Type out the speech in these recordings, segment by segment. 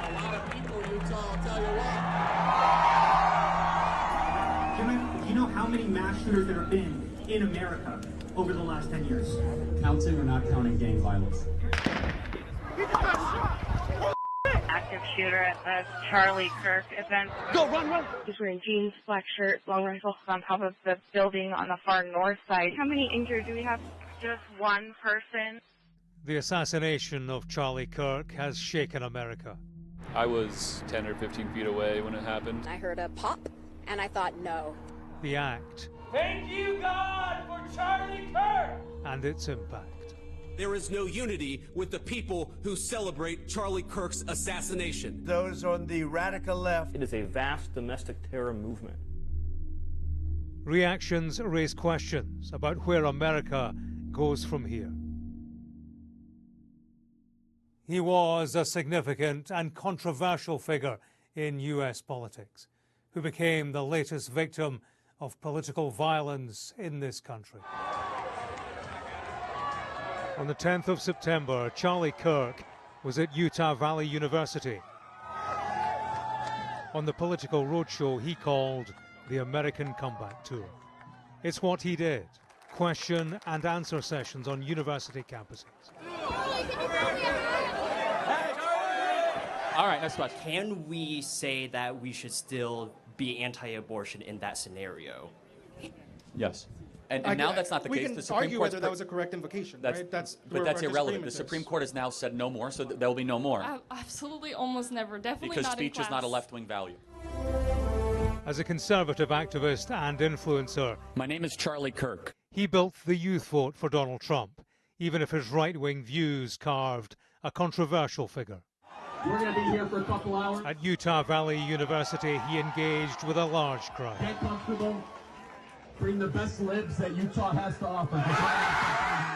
A lot of people, Utah, I'll tell you what. Gentlemen, do you know how many mass shooters there have been in America over the last 10 years? Counting or not counting gang violence? Active shooter at the Charlie Kirk event. Go, run! He's wearing jeans, black shirt, long rifle on top of the building on the far north side. How many injured do we have? Just one person. The assassination of Charlie Kirk has shaken America. I was 10 or 15 feet away when it happened. I heard a pop, and I thought, no. The act. Thank you, God, for Charlie Kirk! And its impact. There is no unity with the people who celebrate Charlie Kirk's assassination. Those on the radical left. It is a vast domestic terror movement. Reactions raise questions about where America goes from here. He was a significant and controversial figure in US politics, who became the latest victim of political violence in this country. On the 10th of September, Charlie Kirk was at Utah Valley University on the political roadshow he called the American Comeback Tour. It's what he did, question and answer sessions on university campuses. All right, next question. Can we say that we should still be anti-abortion in that scenario? Yes. And now that's not the case. The Supreme Court whether that was a correct invocation, right? But that's irrelevant. The Supreme Court has now said no more, so there will be no more. Absolutely, almost never. Definitely because not speech in is not a left-wing value. As a conservative activist and influencer, my name is Charlie Kirk. He built the youth vote for Donald Trump, even if his right-wing views carved a controversial figure. We're going to be here for a couple hours. At Utah Valley University, he engaged with a large crowd. Get comfortable. Bring the best libs that Utah has to offer.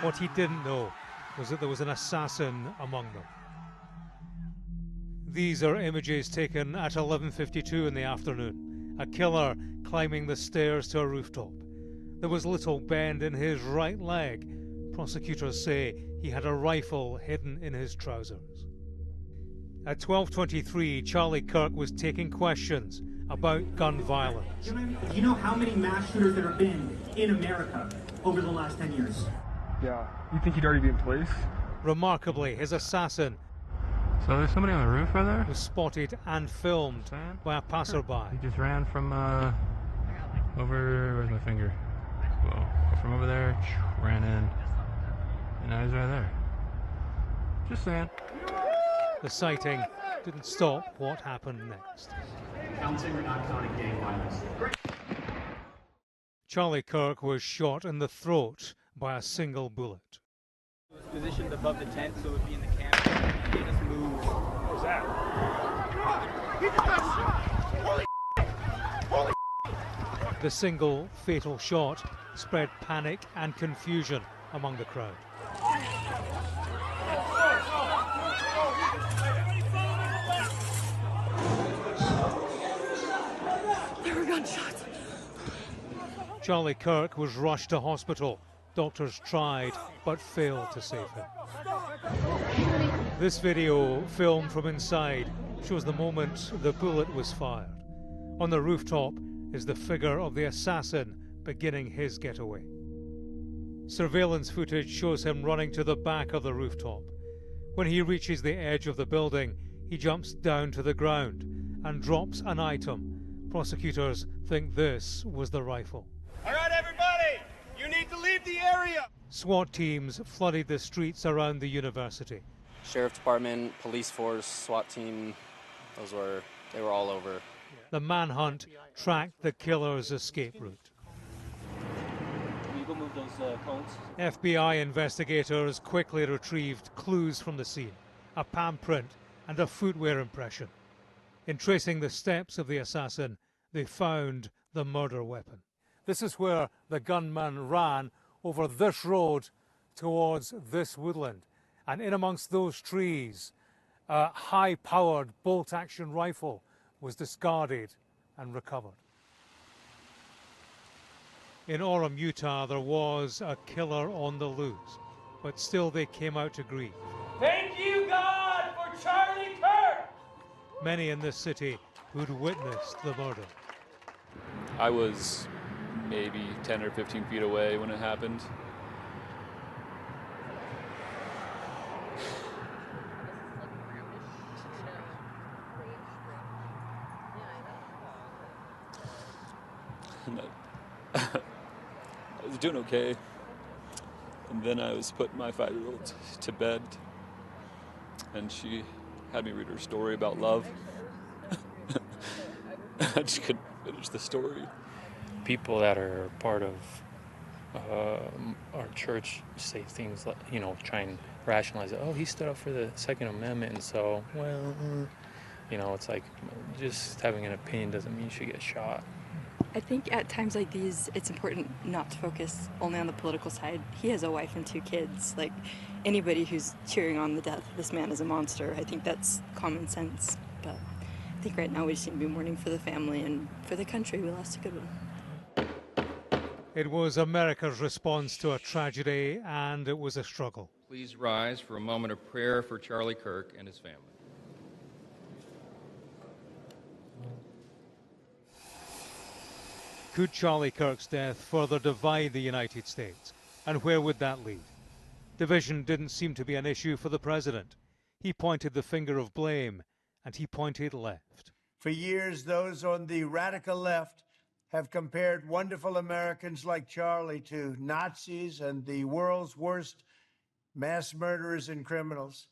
What he didn't know was that there was an assassin among them. These are images taken at 11:52 in the afternoon. A killer climbing the stairs to a rooftop. There was little bend in his right leg. Prosecutors say he had a rifle hidden in his trousers. At 12:23, Charlie Kirk was taking questions about gun violence. Do you know how many mass shooters there have been in America over the last 10 years? Yeah. You think he'd already be in place? Remarkably, his assassin So there's somebody on the roof right there? was spotted and filmed by a passerby. He just ran from over, where's my finger? Whoa. From over there, ran in, and now he's right there. Just saying. The sighting didn't stop what happened next. Counting or not counting gang violence? Charlie Kirk was shot in the throat by a single bullet. It was positioned above the tent, so it would be in the camp. They just moved. What was that? He just got shot! Holy The single fatal shot spread panic and confusion among the crowd. There were gunshots. Charlie Kirk was rushed to hospital. Doctors tried but failed to save him. This video, filmed from inside, shows the moment the bullet was fired. On the rooftop is the figure of the assassin beginning his getaway. Surveillance footage shows him running to the back of the rooftop. When he reaches the edge of the building, he jumps down to the ground and drops an item. Prosecutors think this was the rifle. All right, everybody, you need to leave the area. SWAT teams flooded the streets around the university. Sheriff Department, police force, SWAT team, they were all over. The manhunt tracked the killer's escape route. Can you go move those cones? FBI investigators quickly retrieved clues from the scene, a palm print and a footwear impression. In tracing the steps of the assassin, they found the murder weapon. This is where the gunman ran over this road towards this woodland. And in amongst those trees, a high-powered bolt-action rifle was discarded and recovered. In Orem, Utah, there was a killer on the loose, but still they came out to grieve. Thank you, God, for Charlie Kirk! many in this city who'd witnessed the murder. I was maybe 10 or 15 feet away when it happened. And I was doing okay. And then I was putting my 5-year-old to bed, and she had me read her story about love. I just couldn't finish the story. People that are part of our church say things like, try and rationalize it. Oh, he stood up for the Second Amendment, and so, well, it's like just having an opinion doesn't mean you should get shot. I think at times like these, it's important not to focus only on the political side. He has a wife and 2 kids. Like, anybody who's cheering on the death of this man is a monster. I think that's common sense. But I think right now we just need to be mourning for the family and for the country. We lost a good one. It was America's response to a tragedy, and it was a struggle. Please rise for a moment of prayer for Charlie Kirk and his family. Could Charlie Kirk's death further divide the United States? And where would that lead? Division didn't seem to be an issue for the president. He pointed the finger of blame, and he pointed left. For years, those on the radical left have compared wonderful Americans like Charlie to Nazis and the world's worst mass murderers and criminals.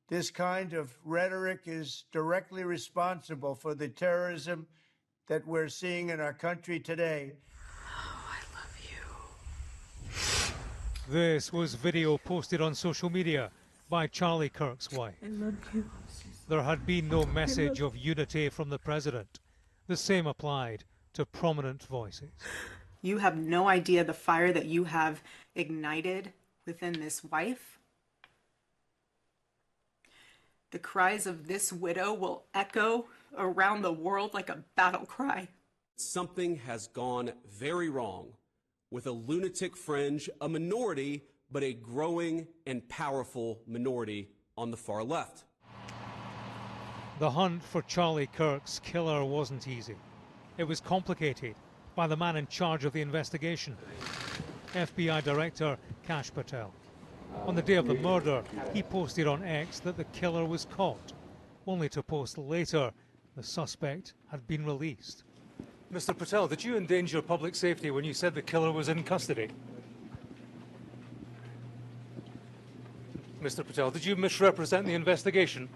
This kind of rhetoric is directly responsible for the terrorism that we're seeing in our country today. Oh, I love you. This was video posted on social media by Charlie Kirk's wife. I love you. There had been no message of unity from the president. The same applied to prominent voices. You have no idea the fire that you have ignited within this wife. The cries of this widow will echo around the world like a battle cry. Something has gone very wrong with a lunatic fringe, a minority, but a growing and powerful minority on the far left. The hunt for Charlie Kirk's killer wasn't easy. It was complicated by the man in charge of the investigation, FBI Director Kash Patel. On the day of the murder, he posted on X that the killer was caught, only to post later the suspect had been released. Mr. Patel, did you endanger public safety when you said the killer was in custody? Mr. Patel, did you misrepresent the investigation?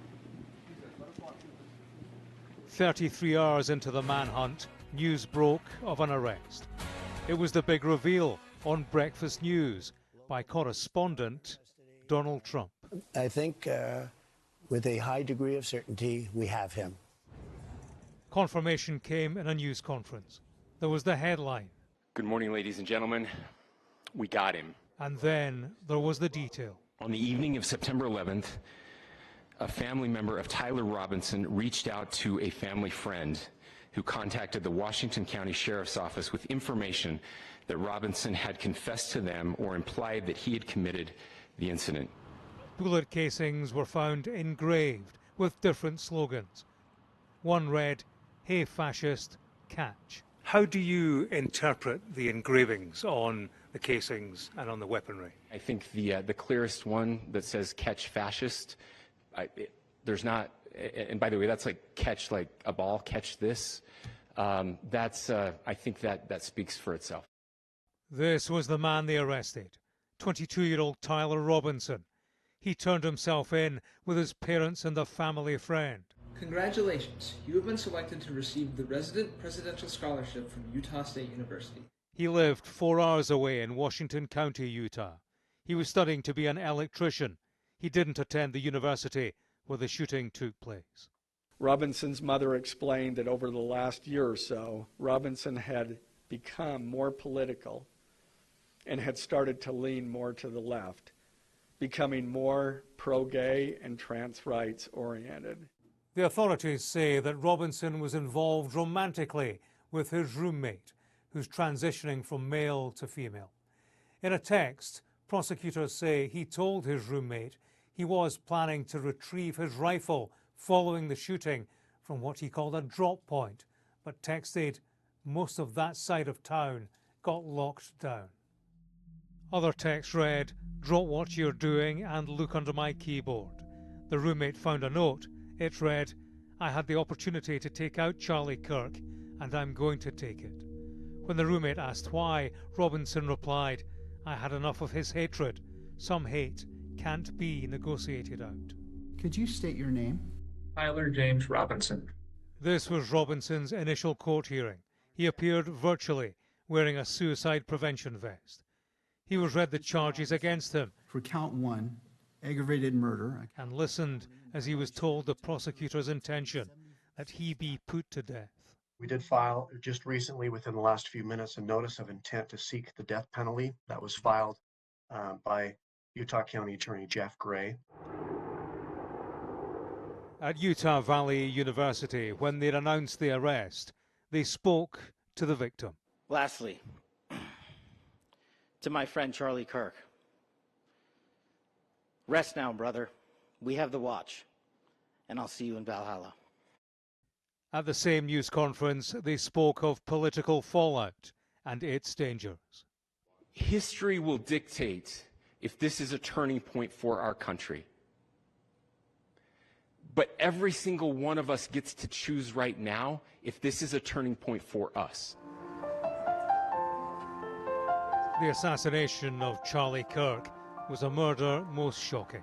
33 hours into the manhunt, news broke of an arrest. It was the big reveal on Breakfast News by correspondent Donald Trump. I think with a high degree of certainty, we have him. Confirmation came in a news conference. There was the headline. Good morning, ladies and gentlemen. We got him. And then there was the detail. On the evening of September 11th, a family member of Tyler Robinson reached out to a family friend who contacted the Washington County Sheriff's Office with information that Robinson had confessed to them or implied that he had committed the incident. Bullet casings were found engraved with different slogans. One read, "Hey fascist, catch." How do you interpret the engravings on the casings and on the weaponry? I think the clearest one that says "catch fascist," there's not, and by the way, that's like catch like a ball, catch this. I think that speaks for itself. This was the man they arrested, 22-year-old Tyler Robinson. He turned himself in with his parents and a family friend. Congratulations, you have been selected to receive the Resident Presidential Scholarship from Utah State University. He lived 4 hours away in Washington County, Utah. He was studying to be an electrician. He didn't attend the university where the shooting took place. Robinson's mother explained that over the last year or so, Robinson had become more political and had started to lean more to the left, becoming more pro-gay and trans rights oriented. The authorities say that Robinson was involved romantically with his roommate, who's transitioning from male to female. In a text, prosecutors say he told his roommate he was planning to retrieve his rifle following the shooting from what he called a drop point, but texted, "Most of that side of town got locked down." Other texts read, "Drop what you're doing and look under my keyboard." The roommate found a note. It read, "I had the opportunity to take out Charlie Kirk, and I'm going to take it." When the roommate asked why, Robinson replied, "I had enough of his hatred. Some hate can't be negotiated out." Could you state your name? Tyler James Robinson. This was Robinson's initial court hearing. He appeared virtually, wearing a suicide prevention vest. He was read the charges against him. For count 1, aggravated murder. And listened as he was told the prosecutor's intention, that he be put to death. We did file just recently, within the last few minutes, a notice of intent to seek the death penalty that was filed by Utah County Attorney Jeff Gray. At Utah Valley University, when they'd announced the arrest, they spoke to the victim. Lastly, to my friend Charlie Kirk, rest now, brother. We have the watch, and I'll see you in Valhalla. At the same news conference, they spoke of political fallout and its dangers. History will dictate if this is a turning point for our country. But every single one of us gets to choose right now if this is a turning point for us. The assassination of Charlie Kirk was a murder most shocking,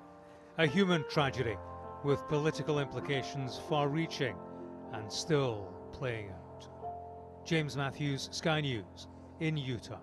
a human tragedy with political implications far-reaching and still playing out. James Matthews, Sky News, in Utah.